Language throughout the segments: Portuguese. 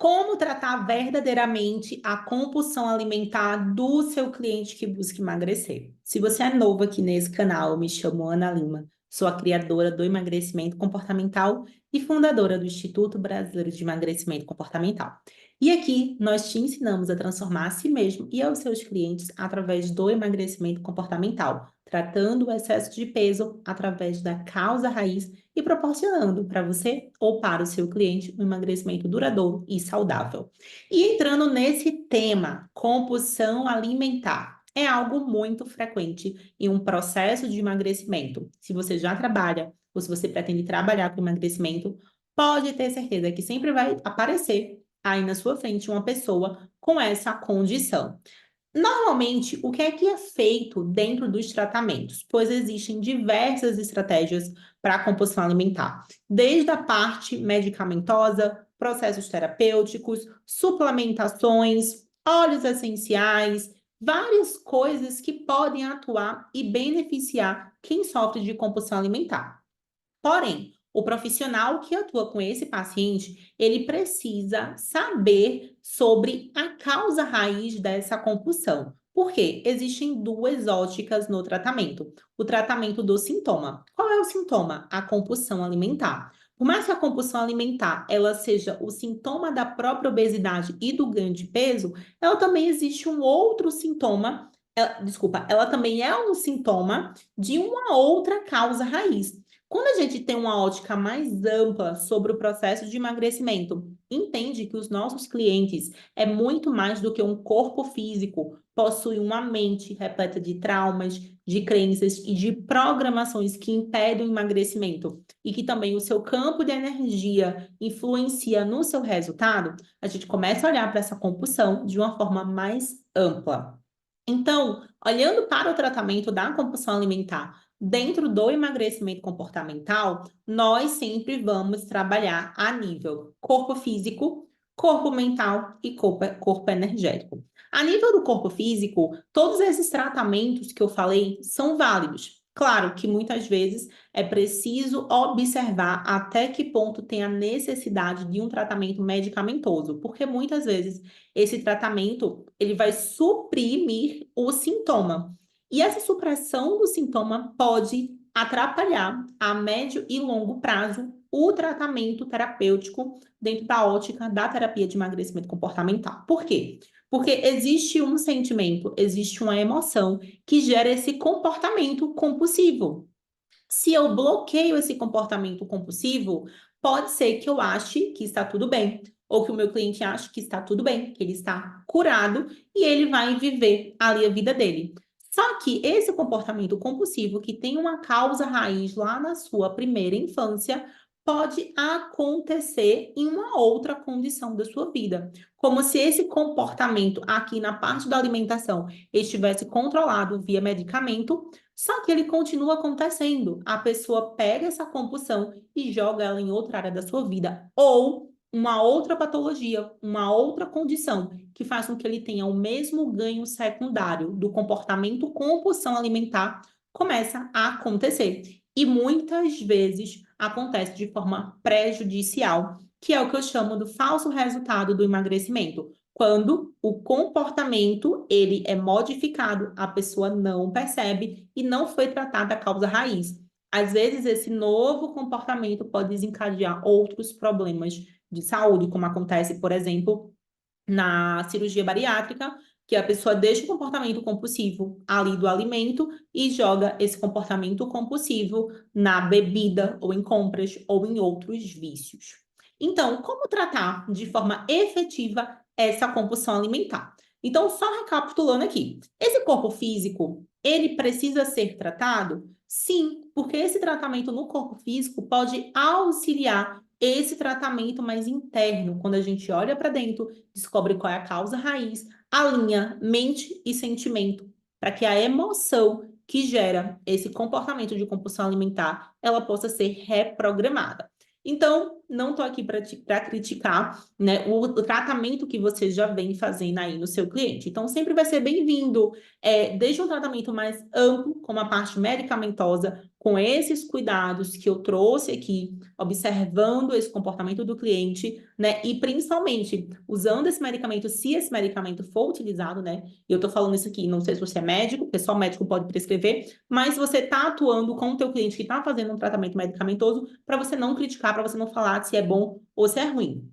Como tratar verdadeiramente a compulsão alimentar do seu cliente que busca emagrecer? Se você é novo aqui nesse canal, eu me chamo Ana Lima, sou a criadora do emagrecimento comportamental e fundadora do Instituto Brasileiro de Emagrecimento Comportamental. E aqui nós te ensinamos a transformar a si mesmo e aos seus clientes através do emagrecimento comportamental, tratando o excesso de peso através da causa raiz e proporcionando para você ou para o seu cliente um emagrecimento duradouro e saudável. E entrando nesse tema, compulsão alimentar. É algo muito frequente em um processo de emagrecimento. Se você já trabalha ou se você pretende trabalhar com emagrecimento, pode ter certeza que sempre vai aparecer aí na sua frente uma pessoa com essa condição. Normalmente, o que é feito dentro dos tratamentos? Pois existem diversas estratégias para a compulsão alimentar, desde a parte medicamentosa, processos terapêuticos, suplementações, óleos essenciais, várias coisas que podem atuar e beneficiar quem sofre de compulsão alimentar. Porém, o profissional que atua com esse paciente, ele precisa saber sobre a causa raiz dessa compulsão. Por quê? Existem duas óticas no tratamento. O tratamento do sintoma. Qual é o sintoma? A compulsão alimentar. Por mais que a compulsão alimentar ela seja o sintoma da própria obesidade e do ganho de peso, ela também existe um outro sintoma, ela também é um sintoma de uma outra causa raiz. Quando a gente tem uma ótica mais ampla sobre o processo de emagrecimento, entende que os nossos clientes é muito mais do que um corpo físico, possui uma mente repleta de traumas, de crenças e de programações que impedem o emagrecimento e que também o seu campo de energia influencia no seu resultado, a gente começa a olhar para essa compulsão de uma forma mais ampla. Então, olhando para o tratamento da compulsão alimentar dentro do emagrecimento comportamental, nós sempre vamos trabalhar a nível corpo físico, corpo mental e corpo energético. A nível do corpo físico, todos esses tratamentos que eu falei são válidos. Claro que muitas vezes é preciso observar até que ponto tem a necessidade de um tratamento medicamentoso, porque muitas vezes esse tratamento ele vai suprimir o sintoma. E essa supressão do sintoma pode atrapalhar a médio e longo prazo o tratamento terapêutico dentro da ótica da terapia de emagrecimento comportamental. Por quê? Porque existe um sentimento, existe uma emoção que gera esse comportamento compulsivo. Se eu bloqueio esse comportamento compulsivo, pode ser que eu ache que está tudo bem, ou que o meu cliente ache que está tudo bem, que ele está curado e ele vai viver ali a vida dele. Só que esse comportamento compulsivo, que tem uma causa raiz lá na sua primeira infância, pode acontecer em uma outra condição da sua vida. Como se esse comportamento aqui na parte da alimentação estivesse controlado via medicamento, só que ele continua acontecendo. A pessoa pega essa compulsão e joga ela em outra área da sua vida. Ou uma outra patologia, uma outra condição que faz com que ele tenha o mesmo ganho secundário do comportamento compulsão alimentar começa a acontecer. E muitas vezes acontece de forma prejudicial, que é o que eu chamo do falso resultado do emagrecimento. Quando o comportamento ele é modificado, a pessoa não percebe e não foi tratada a causa raiz. Às vezes, esse novo comportamento pode desencadear outros problemas de saúde, como acontece, por exemplo, na cirurgia bariátrica, que a pessoa deixa o comportamento compulsivo ali do alimento e joga esse comportamento compulsivo na bebida, ou em compras, ou em outros vícios. Então, como tratar de forma efetiva essa compulsão alimentar? Então, só recapitulando aqui, esse corpo físico, ele precisa ser tratado? Sim, porque esse tratamento no corpo físico pode auxiliar esse tratamento mais interno, quando a gente olha para dentro, descobre qual é a causa raiz, alinha mente e sentimento, para que a emoção que gera esse comportamento de compulsão alimentar, ela possa ser reprogramada. Então, não estou aqui para criticar, né, o tratamento que você já vem fazendo aí no seu cliente. Então, sempre vai ser bem-vindo, desde um tratamento mais amplo, como a parte medicamentosa, com esses cuidados que eu trouxe aqui, observando esse comportamento do cliente, né? E principalmente usando esse medicamento, se esse medicamento for utilizado, né? E eu tô falando isso aqui, não sei se você é médico, porque só médico pode prescrever, mas você tá atuando com o teu cliente que tá fazendo um tratamento medicamentoso para você não criticar, para você não falar se é bom ou se é ruim.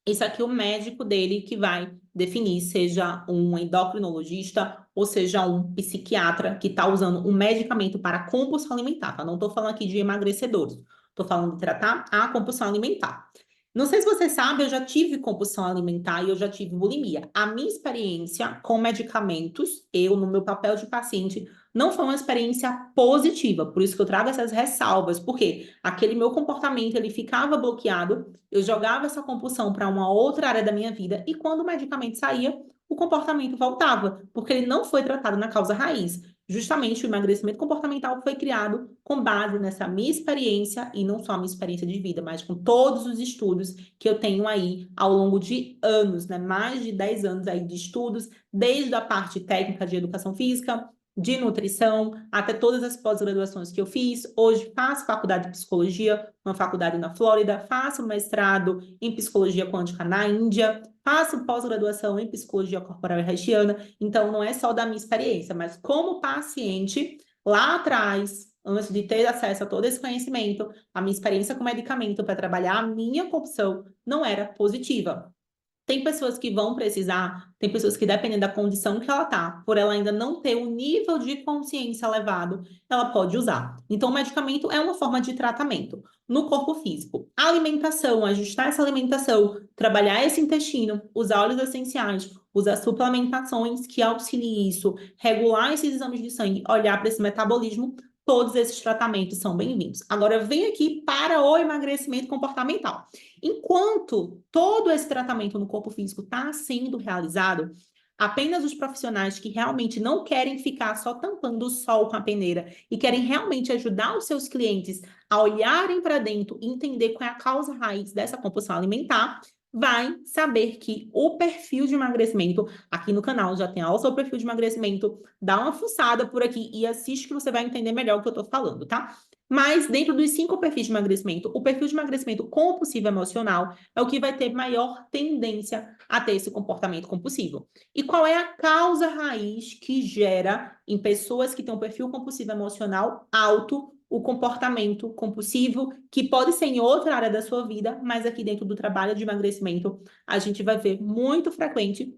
Isso aqui é o médico dele que vai definir, seja um endocrinologista ou seja um psiquiatra que está usando um medicamento para compulsão alimentar, tá? Não estou falando aqui de emagrecedores, estou falando de tratar a compulsão alimentar. Não sei se você sabe, eu já tive compulsão alimentar e eu já tive bulimia. A minha experiência com medicamentos, eu, no meu papel de paciente, não foi uma experiência positiva, por isso que eu trago essas ressalvas, porque aquele meu comportamento, ele ficava bloqueado, eu jogava essa compulsão para uma outra área da minha vida e quando o medicamento saía, o comportamento voltava, porque ele não foi tratado na causa raiz. Justamente o emagrecimento comportamental foi criado com base nessa minha experiência, e não só a minha experiência de vida, mas com todos os estudos que eu tenho aí ao longo de anos, né? Mais de 10 anos aí de estudos, desde a parte técnica de educação física, de nutrição, até todas as pós-graduações que eu fiz. Hoje faço faculdade de psicologia, uma faculdade na Flórida, faço mestrado em psicologia quântica na Índia, faço pós-graduação em psicologia corporal e haitiana. Então, não é só da minha experiência, mas como paciente, lá atrás, antes de ter acesso a todo esse conhecimento, a minha experiência com medicamento para trabalhar a minha compulsão não era positiva. Tem pessoas que vão precisar, tem pessoas que, dependendo da condição que ela tá, por ela ainda não ter um nível de consciência elevado, ela pode usar. Então, o medicamento é uma forma de tratamento no corpo físico. A alimentação, ajustar essa alimentação, trabalhar esse intestino, usar óleos essenciais, usar suplementações que auxiliem isso, regular esses exames de sangue, olhar para esse metabolismo, todos esses tratamentos são bem-vindos. Agora, vem aqui para o emagrecimento comportamental. Enquanto todo esse tratamento no corpo físico está sendo realizado, apenas os profissionais que realmente não querem ficar só tampando o sol com a peneira e querem realmente ajudar os seus clientes a olharem para dentro e entender qual é a causa raiz dessa compulsão alimentar, vai saber que o perfil de emagrecimento, aqui no canal já tem aula sobre o perfil de emagrecimento, dá uma fuçada por aqui e assiste que você vai entender melhor o que eu estou falando, tá? Mas dentro dos 5 perfis de emagrecimento, o perfil de emagrecimento compulsivo emocional é o que vai ter maior tendência a ter esse comportamento compulsivo. E qual é a causa raiz que gera em pessoas que têm um perfil compulsivo emocional alto o comportamento compulsivo, que pode ser em outra área da sua vida, mas aqui dentro do trabalho de emagrecimento, a gente vai ver muito frequente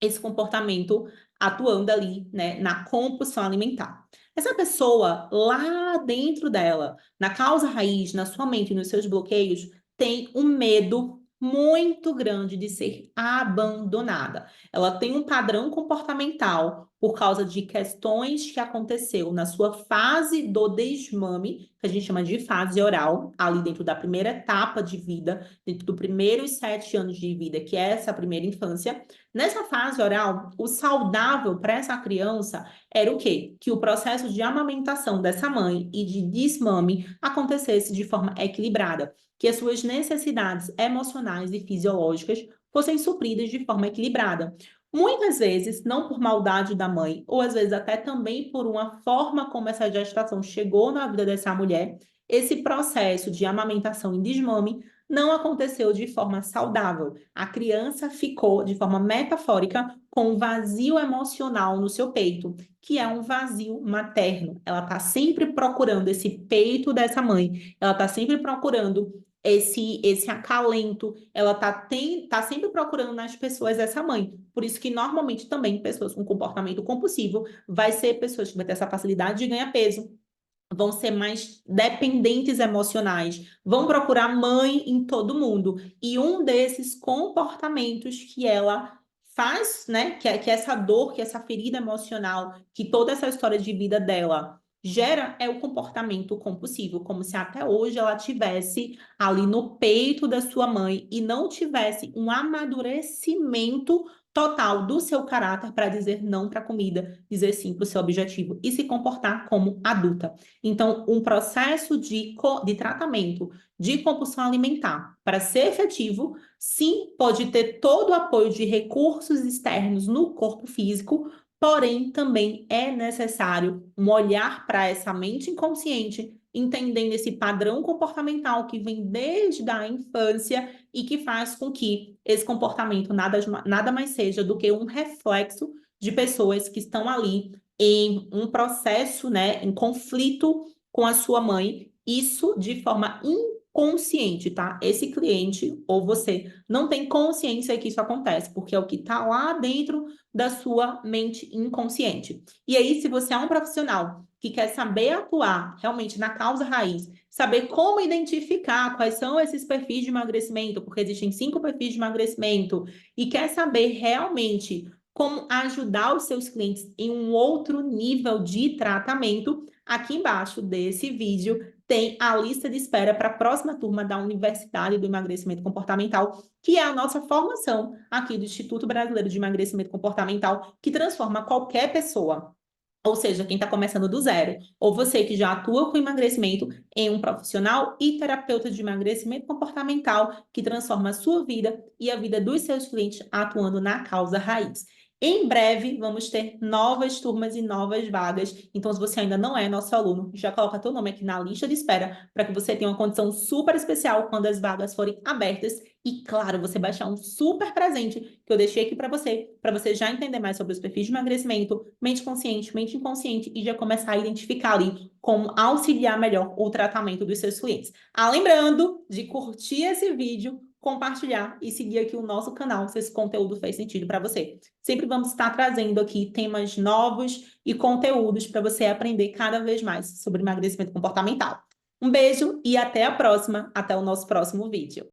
esse comportamento atuando ali, né, na compulsão alimentar. Essa pessoa, lá dentro dela, na causa raiz, na sua mente, nos seus bloqueios, tem um medo muito grande de ser abandonada. Ela tem um padrão comportamental por causa de questões que aconteceu na sua fase do desmame, que a gente chama de fase oral, ali dentro da primeira etapa de vida, dentro dos primeiros 7 anos de vida, que é essa primeira infância. Nessa fase oral, o saudável para essa criança era o quê? Que o processo de amamentação dessa mãe e de desmame acontecesse de forma equilibrada, que as suas necessidades emocionais e fisiológicas fossem supridas de forma equilibrada. Muitas vezes, não por maldade da mãe, ou às vezes até também por uma forma como essa gestação chegou na vida dessa mulher, esse processo de amamentação e desmame não aconteceu de forma saudável. A criança ficou, de forma metafórica, com um vazio emocional no seu peito, que é um vazio materno. Ela está sempre procurando esse peito dessa mãe, ela está sempre procurando esse acalento, ela tá sempre procurando nas pessoas essa mãe. Por isso que normalmente também pessoas com comportamento compulsivo vai ser pessoas que vão ter essa facilidade de ganhar peso, vão ser mais dependentes emocionais, vão procurar mãe em todo mundo. E um desses comportamentos que ela faz, né, que essa dor, que essa ferida emocional, que toda essa história de vida dela gera é o comportamento compulsivo, como se até hoje ela tivesse ali no peito da sua mãe e não tivesse um amadurecimento total do seu caráter para dizer não para a comida, dizer sim para o seu objetivo e se comportar como adulta. Então, um processo de tratamento de compulsão alimentar, para ser efetivo, sim, pode ter todo o apoio de recursos externos no corpo físico, porém, também é necessário um olhar para essa mente inconsciente, entendendo esse padrão comportamental que vem desde a infância e que faz com que esse comportamento nada mais seja do que um reflexo de pessoas que estão ali em um processo, né, em conflito com a sua mãe, isso de forma inconsciente, tá? Esse cliente ou você não tem consciência que isso acontece, porque é o que está lá dentro da sua mente inconsciente. E aí, se você é um profissional que quer saber atuar realmente na causa raiz, saber como identificar quais são esses perfis de emagrecimento, porque existem 5 perfis de emagrecimento, e quer saber realmente como ajudar os seus clientes em um outro nível de tratamento, aqui embaixo desse vídeo tem a lista de espera para a próxima turma da Universidade do Emagrecimento Comportamental, que é a nossa formação aqui do Instituto Brasileiro de Emagrecimento Comportamental, que transforma qualquer pessoa, ou seja, quem está começando do zero, ou você que já atua com emagrecimento, em um profissional e terapeuta de emagrecimento comportamental que transforma a sua vida e a vida dos seus clientes atuando na causa raiz. Em breve, vamos ter novas turmas e novas vagas. Então, se você ainda não é nosso aluno, já coloca teu nome aqui na lista de espera para que você tenha uma condição super especial quando as vagas forem abertas. E, claro, você baixar um super presente que eu deixei aqui para você já entender mais sobre os perfis de emagrecimento, mente consciente, mente inconsciente e já começar a identificar ali como auxiliar melhor o tratamento dos seus clientes. Lembrando de curtir esse vídeo, compartilhar e seguir aqui o nosso canal se esse conteúdo fez sentido para você. Sempre vamos estar trazendo aqui temas novos e conteúdos para você aprender cada vez mais sobre emagrecimento comportamental. Um beijo e até a próxima, até o nosso próximo vídeo.